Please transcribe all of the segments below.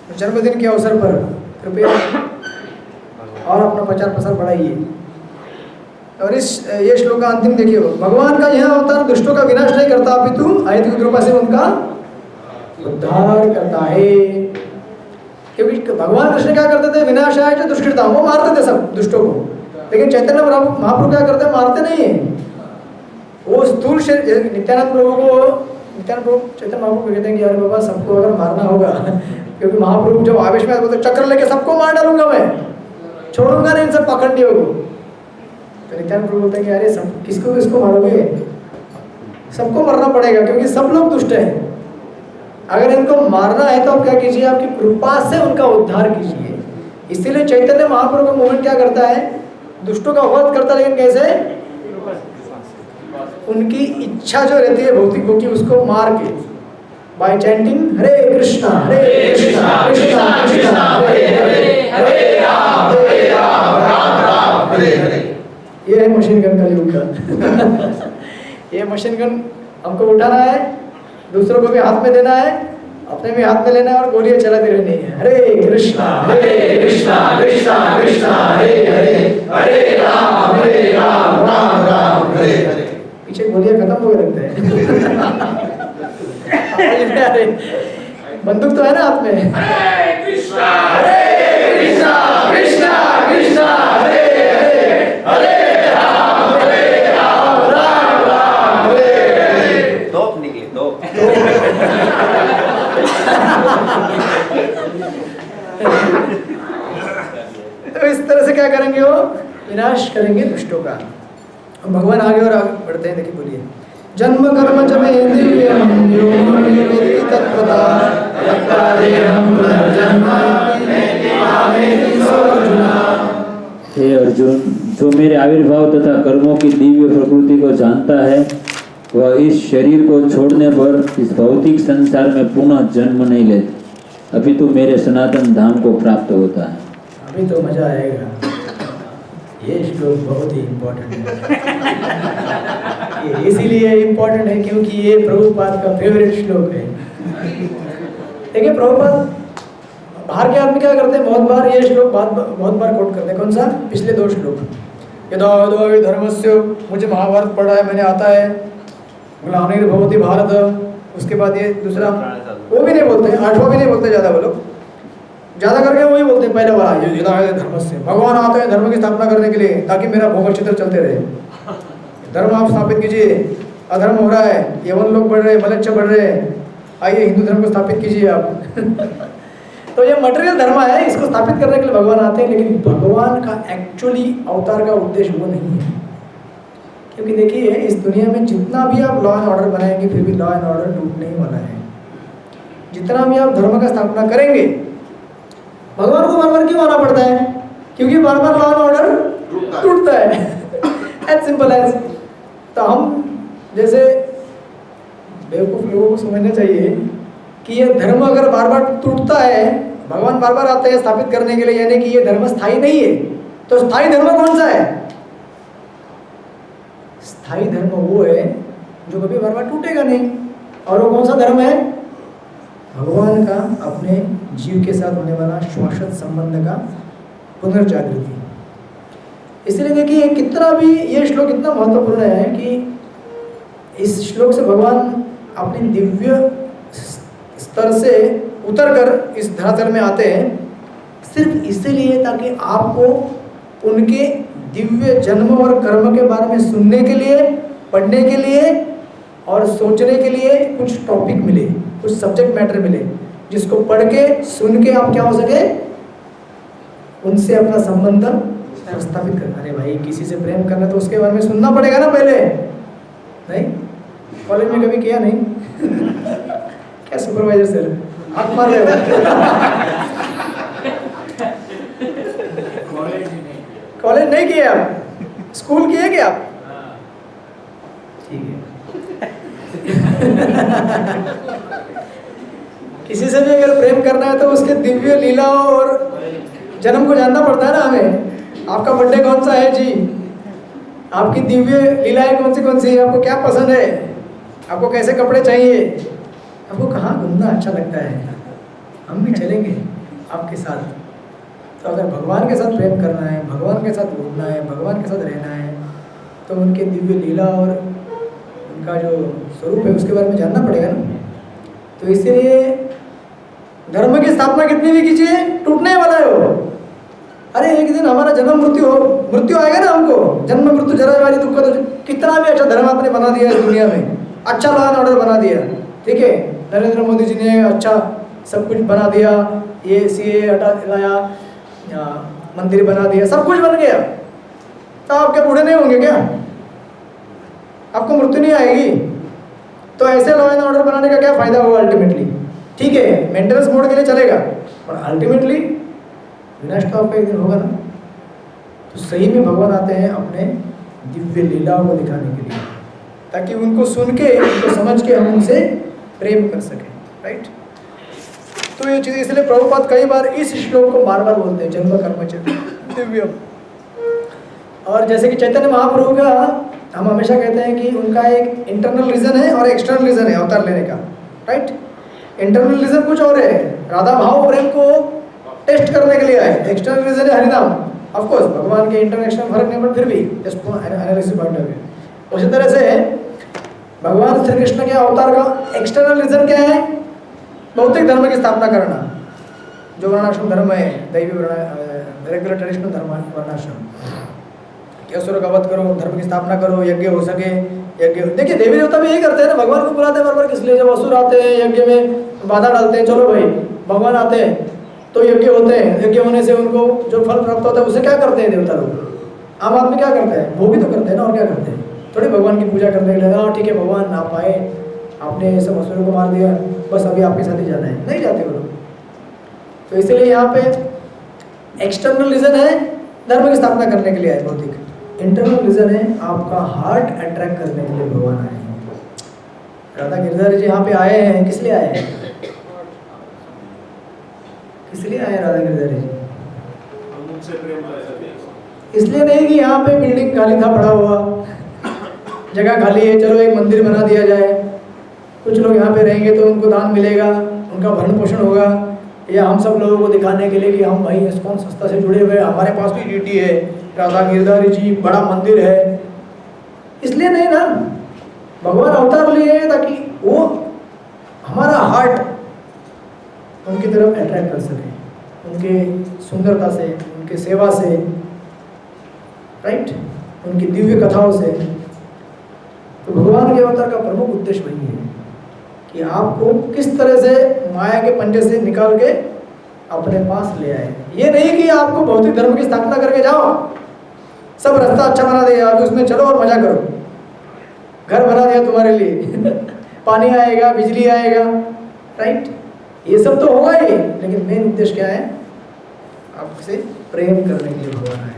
जन्मदिन के अवसर पर कृपया और अपना प्रचार प्रसार बढ़ाइए। और ये श्लोक का अंतिम देखिए, भगवान का यह अवतार दुष्टों का विनाश नहीं करता अपितु आयत की कृपा से उनका उद्धार करता है। क्योंकि भगवान कृष्ण क्या करते थे, विनाशाय च दुष्कृता, वो मारते थे सब दुष्टों को, लेकिन चैतन्य महाप्रभु क्या करते, मारते नहीं है। वो स्थूल शरीर नित्यानंद प्रभु चैतन्य महाप्रभु कहते हैं कि अरे बाबा सबको अगर मारना होगा, क्योंकि महाप्रभु जब आवेश में बोलते चक्र लेके सबको मार डालूंगा, मैं छोड़ूंगा नहीं इन सब पाखंडियों को। तो नित्यानंद प्रभु बोलते हैं कि अरे सब किसको मारोगे, सबको मरना पड़ेगा क्योंकि सब लोग दुष्ट हैं। अगर इनको मारना है तो आप क्या कीजिए, आपकी कृपा से उनका उद्धार कीजिए। इसीलिए चैतन्य महाप्रभु का मूवमेंट क्या करता है, दुष्टों का वध करता है, लेकिन कैसे, उनकी इच्छा जो रहती है भौतिक भोग की उसको मार के, बाय चैंटिंग हरे कृष्णा कृष्णा कृष्णा हरे हरे हरे राम राम राम हरे हरे। ये है मशीन गन का युग का। ये मशीन गन हमको उठाना है, दूसरों को भी हाथ में देना है, अपने भी हाथ में लेना है और गोलियां चलाती रहनी है। हरे कृष्णा कृष्णा कृष्णा हरे हरे हरे राम राम राम हरे हरे। पीछे गोलियां खत्म हो गए लगते हैं। बंदूक तो है ना हाथ में। हरे कृष्णा कृष्णा कृष्णा हरे हरे हरे राम राम राम हरे हरे। तोप निकले, तोप। तो इस तरह से क्या करेंगे, वो विनाश करेंगे दुष्टों का। भगवान आगे और आगे बढ़ते हैं, देखिए बोलिए, जन्म कर्म च मे दिव्यम यो वेत्ति तत्त्वता यत्तादेहं पुनर्जन्म नैति मामेति सो अर्जुन। हे अर्जुन, जो मेरे आविर्भाव तथा कर्मों की दिव्य प्रकृति को जानता है, वह इस शरीर को छोड़ने पर इस भौतिक संसार में पुनः जन्म नहीं लेता, अपितु मेरे सनातन धाम को प्राप्त होता है। अभी तो मजा आएगा। ये श्लोक बहुत ही इम्पोर्टेंट है। ये इसीलिए इम्पोर्टेंट है क्योंकि ये प्रभुपाद का फेवरेट श्लोक है। देखिए प्रभुपाद बाहर के आदमी क्या करते हैं, बहुत बार ये श्लोक बहुत बार कोट करते हैं। कौन सा, पिछले 2 श्लोक, यदा यदा धर्मस्य, मुझे महाभारत पढ़ा है मैंने, आता है, ग्लानिर्भवति भारत। उसके बाद ये दूसरा वो भी नहीं बोलते, 8वां भी नहीं बोलते ज़्यादा, वो लोग ज़्यादा करके वही बोलते हैं पहले वाला, यदा धर्म से, भगवान आते हैं धर्म की स्थापना करने के लिए ताकि मेरा भोग चित्र चलते रहे। धर्म आप स्थापित कीजिए, अधर्म हो रहा है, यवन लोग बढ़ रहे हैं, मलेच्छ बढ़ रहे हैं, आइए हिंदू धर्म को स्थापित कीजिए आप। तो ये मटेरियल धर्म है, इसको स्थापित करने के लिए भगवान आते हैं, लेकिन भगवान का एक्चुअली अवतार का उद्देश्य वो नहीं है। क्योंकि देखिए इस दुनिया में जितना भी आप लॉ एंड ऑर्डर बनाएंगे फिर भी लॉ एंड ऑर्डर टूटने ही वाला है। जितना भी आप धर्म का स्थापना करेंगे, भगवान को बार बार क्यों आना पड़ता है, क्योंकि बार बार लॉ एंड ऑर्डर टूटता है। As simple as. तो हम जैसे बेवकूफ़ लोगों को समझना चाहिए कि ये धर्म अगर बार बार टूटता है, भगवान बार बार आते हैं स्थापित करने के लिए, यानी कि ये धर्म स्थायी नहीं है। तो स्थायी धर्म कौन सा है, स्थायी धर्म वो है जो कभी बार बार टूटेगा नहीं। और वो कौन सा धर्म है, भगवान का अपने जीव के साथ होने वाला शाश्वत संबंध का पुनर्जागृति। इसलिए देखिए कितना भी ये श्लोक इतना महत्वपूर्ण है कि इस श्लोक से भगवान अपनी दिव्य स्तर से उतरकर इस धरातल में आते हैं सिर्फ इसीलिए ताकि आपको उनके दिव्य जन्म और कर्म के बारे में सुनने के लिए, पढ़ने के लिए और सोचने के लिए कुछ टॉपिक मिले, कुछ सब्जेक्ट मैटर मिले, जिसको पढ़ के सुन के आप क्या हो सके, उनसे अपना संबंध स्थापित करना। अरे भाई किसी से प्रेम करना तो उसके बारे में सुनना पड़ेगा ना पहले, नहीं कॉलेज में कभी किया नहीं। क्या सुपरवाइजर सर हाथ मार रहे हो? कॉलेज नहीं किए आप, स्कूल किए क्या आप? ठीक है। किसी से भी अगर प्रेम करना है तो उसके दिव्य लीलाओं और जन्म को जानना पड़ता है ना हमें। आपका बर्थडे कौन सा है जी, आपकी दिव्य लीलाएं कौन सी है, आपको क्या पसंद है, आपको कैसे कपड़े चाहिए, आपको कहाँ घूमना अच्छा लगता है, हम भी चलेंगे। आपके साथ। तो अगर भगवान के साथ प्रेम करना है, भगवान के साथ घूमना है, भगवान के साथ रहना है, तो उनके दिव्य लीला और उनका जो स्वरूप है उसके बारे में जानना पड़ेगा ना। तो इसीलिए धर्म की स्थापना कितनी भी कीजिए, टूटने वाला है वो। अरे एक दिन हमारा जन्म मृत्यु आएगा ना हमको, जन्म मृत्यु जरा वाली दुख का, तो कितना भी अच्छा धर्म आपने बना दिया इस दुनिया में, अच्छा लॉ एंड ऑर्डर बना दिया, ठीक है, नरेंद्र मोदी जी ने अच्छा सब कुछ बना दिया, ये सीए हटा लाया, मंदिर बना दिया, सब कुछ बन गया, तो आप क्या बूढ़े नहीं होंगे क्या? आपको मृत्यु नहीं आएगी? तो ऐसे लॉ एंड ऑर्डर बनाने का क्या फायदा होगा अल्टीमेटली? ठीक है, मेंटेनेंस मोड के लिए चलेगा, और अल्टीमेटली विनाश तो आपका एक दिन होगा ना। तो सही में भगवान आते हैं अपने दिव्य लीलाओं को दिखाने के लिए, ताकि उनको सुन के, उनको समझ के हम उनसे प्रेम कर सकें, राइट। तो ये चीज़ इसलिए प्रभुपाद कई बार इस श्लोक को बार बार बोलते हैं, जन्म कर्म च दिव्यम। और जैसे कि चैतन्य महाप्रभु का हम हमेशा कहते हैं कि उनका एक इंटरनल रीजन है और एक्सटर्नल रीजन है अवतार लेने का, राइट। इंटरनल रीजन कुछ और है, राधा भाव प्रेम को टेस्ट करने के लिए आए, एक्सटर्नल रीजन है हरिनाम। ऑफ कोर्स भगवान के इंटरनेशनल फर्क नहीं, बट फिर भी just analysis point of view. उसी तरह से भगवान श्री कृष्ण के अवतार का एक्सटर्नल रीजन क्या है? भौतिक धर्म की स्थापना करना, जो वर्णाश्रम धर्म है, दैवी रेगुलर ट्रेडिशनल धर्म वर्णाश्रम, कि असुर का वध करो, धर्म की स्थापना करो, यज्ञ हो सके, यज्ञ। देखिए देवी देवता भी यही करते हैं ना, भगवान को बुलाते हैं बार-बार, किस लिए? जब असुर आते हैं यज्ञ में बाधा डालते हैं, चलो भाई भगवान आते हैं तो यज्ञ होते हैं, यज्ञ होने से उनको जो फल प्राप्त होता है उसे क्या करते हैं देवता लोग? आम आदमी क्या करता है? वो भी तो करते हैं ना, और क्या करते हैं? थोड़ी भगवान की पूजा करने के लिए, हाँ ठीक है भगवान आप आए, आपने सब असुरों को मार दिया, बस अभी आपके साथ ही जाना है, नहीं जाते वो लोग। तो इसलिए यहाँ पे एक्सटर्नल रीजन है धर्म की स्थापना करने के लिए है भौतिक, इंटरनल रीजन है आपका हार्ट अट्रैक्ट करने के लिए भगवान आए हैं। राधा गिरधर जी यहाँ पे आए हैं, किस लिए आए हैं? किस लिए आए राधा गिरधर जी? इसलिए नहीं कि यहाँ पे बिल्डिंग खाली था, पड़ा हुआ जगह खाली है, चलो एक मंदिर बना दिया जाए, कुछ लोग यहाँ पे रहेंगे तो उनको दान मिलेगा, उनका भरण पोषण होगा, या हम सब लोगों को दिखाने के लिए कि हम भाई इस्कॉन संस्था से जुड़े हुए, हमारे पास भी डीटी है, राधा गिरधारी जी बड़ा मंदिर है। इसलिए नहीं ना, भगवान अवतार लिए ताकि वो हमारा हार्ट उनकी तरफ अट्रैक्ट कर सके, उनके सुंदरता से, उनके सेवा से, राइट, उनकी दिव्य कथाओं से। तो भगवान के अवतार का प्रमुख उद्देश्य वही है कि आपको किस तरह से माया के पंजे से निकाल के अपने पास ले आए। ये नहीं कि आपको भौतिक धर्म की स्थापना करके जाओ, सब रास्ता अच्छा बना दिया, आप उसमें चलो और मजा करो, घर बना दिया तुम्हारे लिए पानी आएगा, बिजली आएगा, राइट, ये सब तो होगा ही, लेकिन मेन उद्देश्य क्या है? आपसे प्रेम करने के लिए भगवान आए।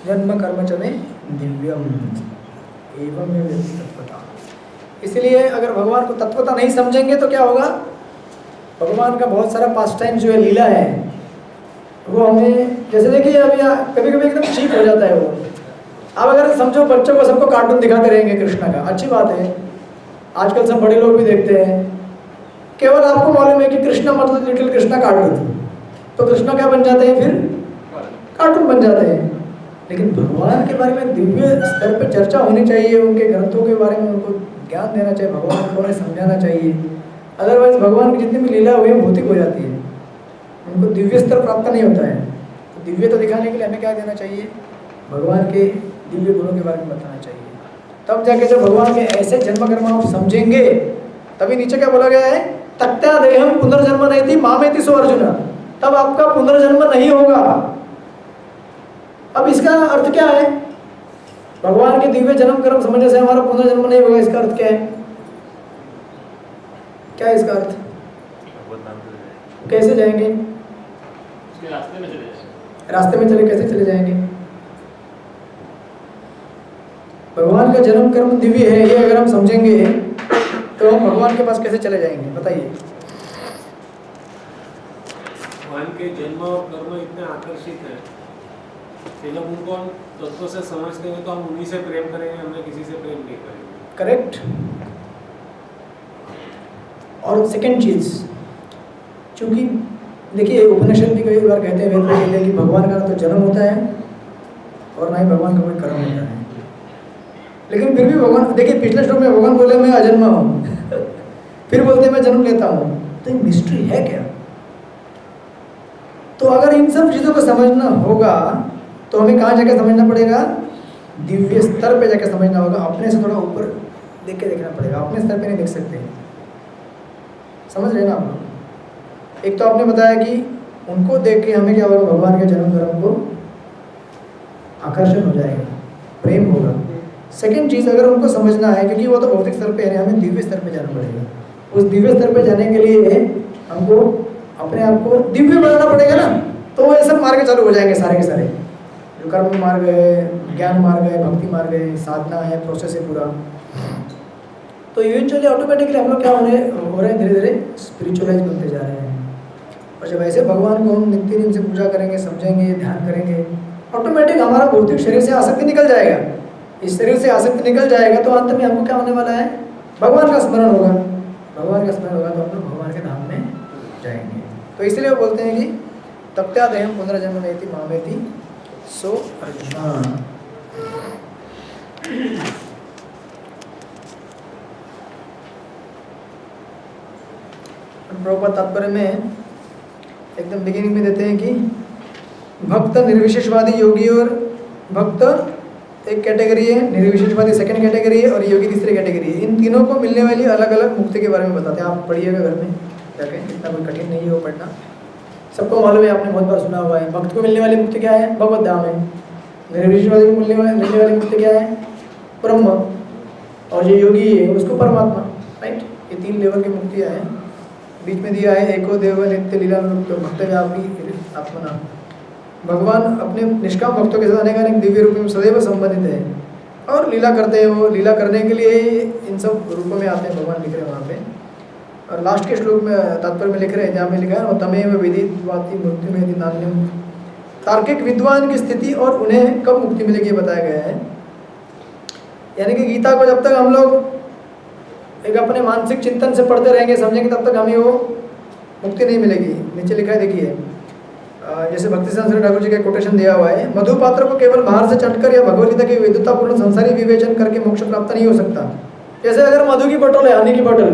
जन्म कर्म च में दिव्यम एवं में तत्वता। इसलिए अगर भगवान को तत्वता नहीं समझेंगे तो क्या होगा? भगवान का बहुत सारा पास टाइम जो है, लीला है, वो हमें, जैसे देखिए अभी कभी कभी एकदम चीप हो जाता है वो। अब अगर समझो बच्चों को सबको कार्टून दिखाते रहेंगे कृष्णा का, अच्छी बात है, आजकल सब बड़े लोग भी देखते हैं, केवल आपको मालूम है कि कृष्णा मतलब लिटिल कृष्णा कार्टून, तो कृष्णा क्या बन जाते हैं? फिर कार्टून बन जाते हैं। लेकिन भगवान के बारे में दिव्य स्तर पर चर्चा होनी चाहिए, उनके ग्रंथों के बारे में उनको ज्ञान देना चाहिए, भगवान को उन्हें समझाना चाहिए। अदरवाइज भगवान की जितनी भी लीला हुई है भौतिक हो जाती है, उनको दिव्य स्तर प्राप्त नहीं होता है। तो दिव्यता दिखाने के लिए हमें क्या देना चाहिए? भगवान के दिव्य गुणों के बारे में बताना चाहिए। तब जाके जब भगवान के ऐसे जन्म कर्म आप समझेंगे, तभी नीचे क्या बोला गया है? तक्त्या देहम पुनर्जन्म नहीं थी मामेति सो अर्जुन, तब आपका पुनर्जन्म नहीं होगा। अब इसका अर्थ क्या है? भगवान के दिव्य जन्म कर्म समझने से हमारा पुनर्जन्म नहीं होगा, इसका अर्थ क्या है? क्या है इसका अर्थ? कैसे जाएंगे? रास्ते में चले, कैसे चले जाएंगे? भगवान का जन्म कर्म दिव्य है, ये अगर हम समझेंगे तो हम भगवान के पास कैसे चले जाएंगे? बताइए। भगवान के जन्म और कर्म इतने आकर्षित है कि जब उनको हम तत्व से समझते हैं तो हम उन्हीं से प्रेम करेंगे, हमें किसी से प्रेम नहीं करेंगे। करेक्ट। और सेकंड चीज, चूंकि देखिए उपनिषद भी कई बार कहते हैं, वेद में कहते हैं कि भगवान का ना तो जन्म होता है और ना ही भगवान का कोई कर्म होता है। लेकिन फिर भी भगवान, देखिए पिछले श्लोक में भगवान बोले मैं अजन्मा हूँ फिर बोलते हैं मैं जन्म लेता हूँ, तो ये मिस्ट्री है क्या? तो अगर इन सब चीज़ों को समझना होगा तो हमें कहाँ जाकर समझना पड़ेगा? दिव्य स्तर पे जाकर समझना होगा। अपने से थोड़ा ऊपर देख के देखना पड़ेगा, अपने स्तर पे नहीं देख सकते। समझ रहे ना आप लोग? एक तो आपने बताया कि उनको देख के हमें क्या होगा? भगवान के जन्म कर्म को आकर्षण हो जाएगा, प्रेम होगा। सेकंड चीज़, अगर उनको समझना है, क्योंकि वो तो भौतिक स्तर पे है, हमें दिव्य स्तर पे जाना पड़ेगा। उस दिव्य स्तर पे जाने के लिए हमको अपने आप को दिव्य बनाना पड़ेगा ना। तो ये सब मार्ग चालू हो जाएंगे सारे के सारे, जो कर्म मार्ग है, ज्ञान मार्ग है, भक्ति मार्ग है, साधना है, प्रोसेस है पूरा। तो इवेंचुअली ऑटोमेटिकली हम लोग क्या हो रहे हैं, धीरे धीरे स्पिरिचुअलाइज बनते जा रहे हैं। और जब ऐसे भगवान को हम नित्य नियम से पूजा करेंगे, समझेंगे, ध्यान करेंगे, ऑटोमेटिक हमारा भौतिक शरीर से आसक्ति निकल जाएगा। इस शरीर से आसक्ति निकल जाएगा तो अंत में हमको क्या होने वाला है? भगवान का स्मरण होगा। भगवान का स्मरण होगा तो हम लोग भगवान के धाम में जाएंगे। तो इसलिए वो बोलते हैं कि तप्त्यादेहं पुनर्जन्म नेति मामेति सो अर्जुन। प्रभुपाद तात्पर्य में एकदम बिगिनिंग में देते हैं कि भक्त निर्विशेषवादी योगी और भक्त एक कैटेगरी है, निर्विशेषवादी सेकंड कैटेगरी है, और योगी तीसरी कैटेगरी है। इन तीनों को मिलने वाली अलग अलग मुक्ति के बारे में बताते हैं। आप पढ़िएगा घर में जाके, इतना कोई कठिन नहीं है वो पढ़ना, सबको मालूम है, आपने बहुत बार सुना हुआ है। भक्त को मिलने वाली मुक्ति क्या है? भगवत धाम है। निर्विशेषवादी को मिलने वाली मुक्ति क्या है? ब्रह्म। और जो योगी है उसको परमात्मा। राइट, ये 3 लेवल की मुक्तियाँ हैं। बीच में दिया है एको देव नित्य लीला भक्त व्यापी आत्मना। भगवान अपने निष्काम भक्तों के साथ अनेक दिव्य रूप में सदैव संबंधित है और लीला करते हैं। वो लीला करने के लिए इन सब रूपों में आते हैं, भगवान लिख रहे हैं वहाँ पे। और लास्ट के श्लोक में तात्पर्य में लिख रहे हैं, जहाँ पे लिखा है और तमेव विदित्वाति मृत्यु में नान्यम। तार्किक विद्वान की स्थिति और उन्हें कब मुक्ति मिलेगी बताया गया है। यानी कि गीता को जब तक हम लोग एक अपने मानसिक चिंतन से पढ़ते रहेंगे, समझेंगे, तब तक हमें वो मुक्ति नहीं मिलेगी। नीचे लिखा है देखिए, जैसे भक्ति सिद्धांत ठाकुर जी का कोटेशन दिया हुआ है, मधु पात्र को केवल बाहर से चटकर या भगवदगीता की विद्वतापूर्ण संसारी विवेचन करके मोक्ष प्राप्त नहीं हो सकता। जैसे अगर मधु की बोतल है, हनी की बोतल,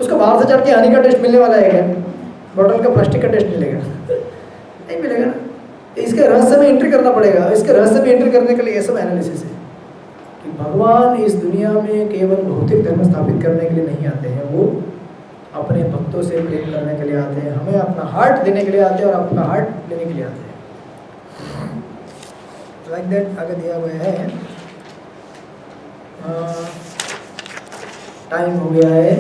उसको बाहर से चट के हनी का टेस्ट मिलने वाला है क्या? बोतल का प्लास्टिक का टेस्ट मिलेगा? नहीं मिलेगा ना। इसके रहस्य में एंट्री करना पड़ेगा। इसके रहस्य में एंट्री करने के लिए ये सब एनालिसिस है कि भगवान इस दुनिया में केवल भौतिक धर्म स्थापित करने के लिए नहीं आते हैं, वो अपने भक्तों से प्रेम करने के लिए आते हैं, हमें अपना हार्ट देने के लिए आते हैं और अपना हार्ट लेने के लिए आते हैं। लाइक दैट आगे दिया हुआ है। टाइम हो गया है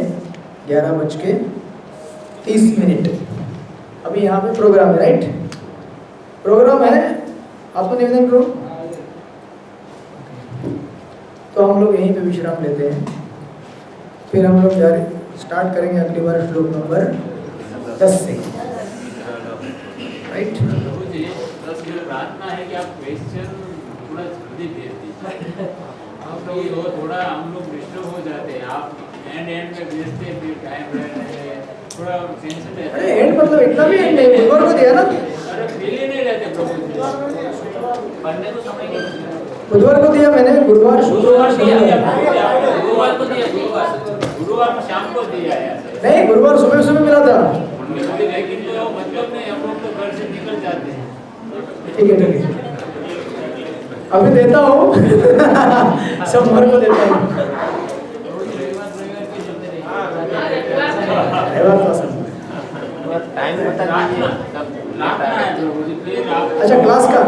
11:30। अभी यहाँ पे प्रोग्राम है, राइट? प्रोग्राम है, आत्मनिवेदन करो। तो हम लोग यहीं पे विश्राम लेते हैं, फिर हम लोग स्टार्ट करेंगे अगली बार श्लोक नंबर 10 से, राइट? प्रार्थना है कि आप क्वेश्चन थोड़ा जल्दी दे दीजिए, क्योंकि वो थोड़ा हम लोग डिस्टर्ब हो जाते हैं। आप एंड में भेजते हैं, फिर टाइम रहता है, थोड़ा टेंशन रहता है। अरे एंड मतलब इतना भी एंड नहीं, बुधवार को दिया ना? अरे पहले नहीं रहते पढ़ने तो समय नहीं। बुधवार को दिया मैंने, गुरुवार शुक्रवार गुरुवार को दिया, गुरुवार को शाम को दिया है। नहीं, गुरुवार सुबह सुबह मिला था। लेकिन तो मतलब नहीं, हम लोग तो घर से निकल जाते हैं। ठीक है, ठीक है, अभी देता हूँ सोमवार को देता हूँ। अच्छा, क्लास का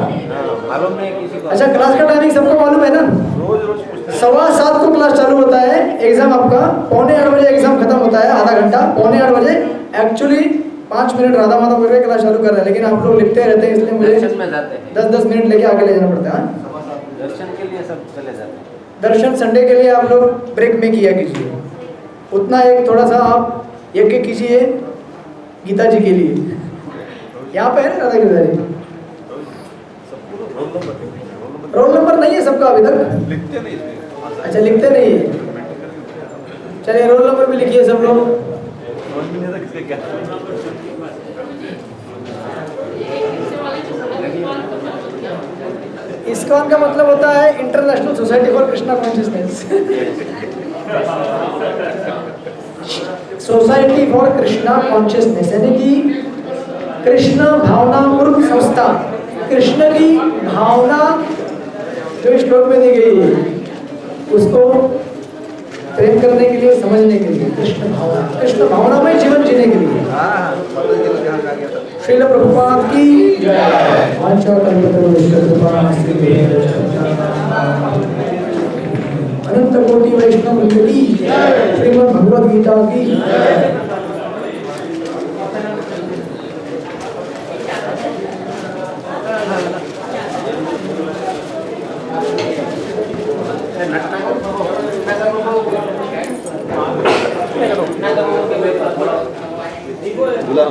मालूम नहीं किसी को। अच्छा, क्लास का टाइमिंग सबको मालूम है ना? रोज रोज पूछते हैं। 7:15 को क्लास चालू होता है। एग्जाम आपका 7:45 बजे एग्जाम खत्म होता है, आधा घंटा। 7:45 बजे एक्चुअली 5 मिनट राधा माता करके क्लास चालू कर रहे हैं, लेकिन आप लोग लिखते रहते हैं, इसलिए मुझे दर्शन में जाते हैं। 10-10 मिनट लेके आगे ले जाना पड़ता है। दर्शन के लिए सब चले जाते हैं। दर्शन संडे के लिए आप लोग ब्रेक में किया कीजिए, उतना एक थोड़ा सा आप यज्ञ कीजिए गीता जी के लिए। यहाँ पे है ना राधा गिरधा जी? रोल नंबर नहीं है सबका अभी तक? लिखते नहीं इसमें। अच्छा, लिखते नहीं है। चलिए रोल नंबर भी लिखिए सब लोग। इस्कॉन का मतलब होता है international society for Krishna consciousness. Society for Krishna consciousness यानी कि कृष्ण भावनामृत संस्था। कृष्ण की भावना जो श्लोक में दी गई है उसको प्रेम करने के लिए, समझने के लिए, कृष्ण भावना में जीवन जीने के लिए। श्रील प्रभुपाद की जय। वांछा कल्पतरुभ्यो कृपा अनंत कोटि वैष्णव वृंद की जय। श्रीमद् भगवद गीता की जय। दूल्हा